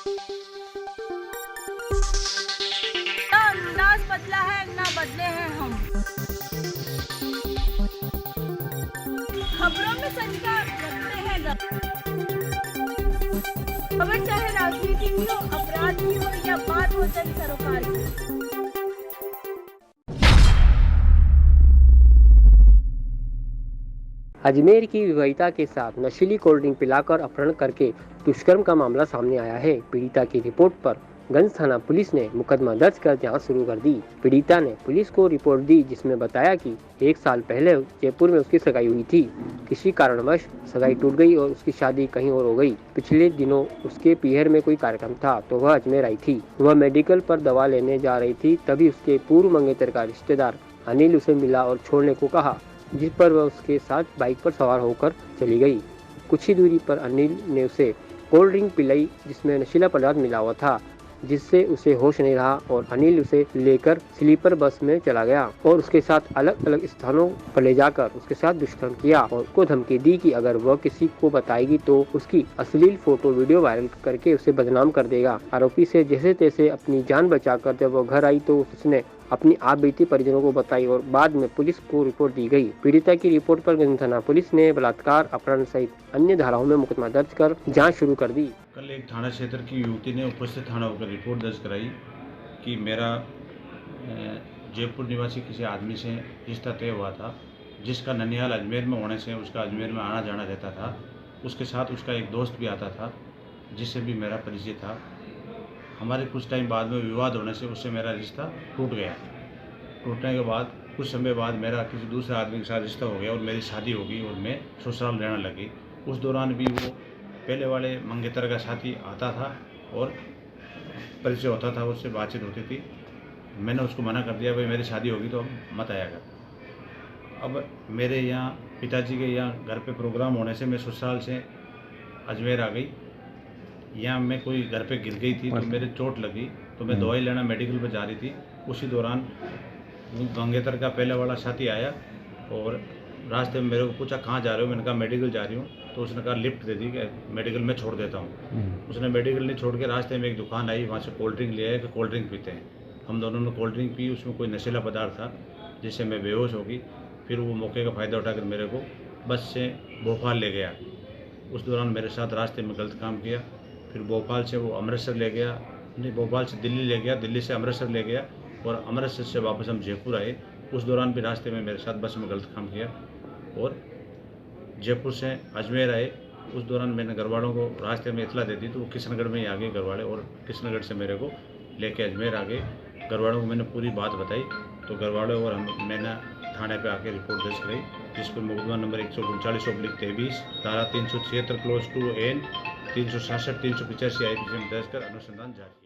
ना अंदाज बदला है ना बदले हैं हम। खबरों में सच का रखते हैं खबर, चाहे राजनीति की हो, अपराध की हो या बात हो जन सरोकार की। अजमेर की विवाहिता के साथ नशीली कोल्ड ड्रिंक पिलाकर अपहरण करके दुष्कर्म का मामला सामने आया है। पीड़िता की रिपोर्ट पर गंज थाना पुलिस ने मुकदमा दर्ज कर जांच शुरू कर दी। पीड़िता ने पुलिस को रिपोर्ट दी, जिसमें बताया कि 1 साल पहले जयपुर में उसकी सगाई हुई थी। किसी कारणवश सगाई टूट गई और उसकी शादी कहीं और हो गई। पिछले दिनों उसके पीहर में कोई कार्यक्रम था तो वह अजमेर आई थी। वह मेडिकल पर दवा लेने जा रही थी, तभी उसके पूर्व मंगेतर का रिश्तेदार अनिल उसे मिला और छोड़ने को कहा, जिस पर वह उसके साथ बाइक पर सवार होकर चली गई। कुछ ही दूरी पर अनिल ने उसे कोल्ड ड्रिंक पिलाई, जिसमें नशीला पदार्थ मिला हुआ था, जिससे उसे होश नहीं रहा और अनिल उसे लेकर स्लीपर बस में चला गया और उसके साथ अलग अलग स्थानों पर ले जाकर उसके साथ दुष्कर्म किया और उसको धमकी दी कि अगर वह किसी को बताएगी तो उसकी अश्लील फोटो वीडियो वायरल करके उसे बदनाम कर देगा। आरोपी से जैसे तैसे अपनी जान बचाकर जब वो घर आई तो उसने अपनी आप बीती परिजनों को बताई और बाद में पुलिस को रिपोर्ट दी गई। पीड़िता की रिपोर्ट पर गंज थाना पुलिस ने बलात्कार, अपहरण सहित अन्य धाराओं में मुकदमा दर्ज कर जांच शुरू कर दी। कल एक थाना क्षेत्र की युवती ने उपस्थित थाना होकर रिपोर्ट दर्ज कराई कि मेरा जयपुर निवासी किसी आदमी से रिश्ता तय हुआ था, जिसका ननिहाल अजमेर में होने से उसका अजमेर में आना जाना रहता था। उसके साथ उसका एक दोस्त भी आता था, जिससे भी मेरा परिचय था। हमारे कुछ टाइम बाद में विवाद होने से उससे मेरा रिश्ता टूट गया। टूटने के बाद कुछ समय बाद मेरा किसी दूसरे आदमी के साथ रिश्ता हो गया और मेरी शादी हो गई और मैं ससुराल रहने लगी। उस दौरान भी वो पहले वाले मंगेतर का साथी आता था और परिचय होता था, उससे बातचीत होती थी। मैंने उसको मना कर दिया, भाई मेरी शादी होगी तो मत आया कर। अब मेरे यहाँ पिताजी के यहाँ घर पे प्रोग्राम होने से मैं ससुराल से अजमेर आ गई। यहाँ मैं कोई घर पे गिर गई थी तो मेरे चोट लगी, तो मैं दवाई लेना मेडिकल पे जा रही थी। उसी दौरान मंगेतर का पहले वाला साथी आया और रास्ते में मेरे को पूछा कहाँ जा रहे हो। मैंने कहा मेडिकल जा रही हूँ। तो उसने कहा लिफ्ट दे दी कि मेडिकल में छोड़ देता हूँ। उसने मेडिकल नहीं छोड़ के रास्ते में एक दुकान आई, वहाँ से कोल्ड ड्रिंक ले आया कि कोल्ड ड्रिंक पीते हैं। हम दोनों ने कोल्ड ड्रिंक पी, उसमें कोई नशीला पदार्थ था जिससे मैं बेहोश हो गई। फिर वो मौके का फ़ायदा उठाकर मेरे को बस से भोपाल ले गया। उस दौरान मेरे साथ रास्ते में गलत काम किया। फिर भोपाल से वो अमृतसर ले गया, नहीं भोपाल से दिल्ली ले गया, दिल्ली से अमृतसर ले गया और अमृतसर से वापस हम जयपुर आए। उस दौरान भी रास्ते में मेरे साथ बस में गलत काम किया और जयपुर से अजमेर आए। उस दौरान मैंने घरवालों को रास्ते में इतला दे दी तो वो किशनगढ़ में ही आ गए घरवाले और किशनगढ़ से मेरे को लेके अजमेर आ गए। घरवालों को मैंने पूरी बात बताई तो घरवालों और मैंने थाने पे आके रिपोर्ट दर्ज कराई, जिस पर मुकदमा नंबर 139/23 धारा 376 क्लोज 2 एन 367 385 IPC में दर्ज कर अनुसंधान जारी किया।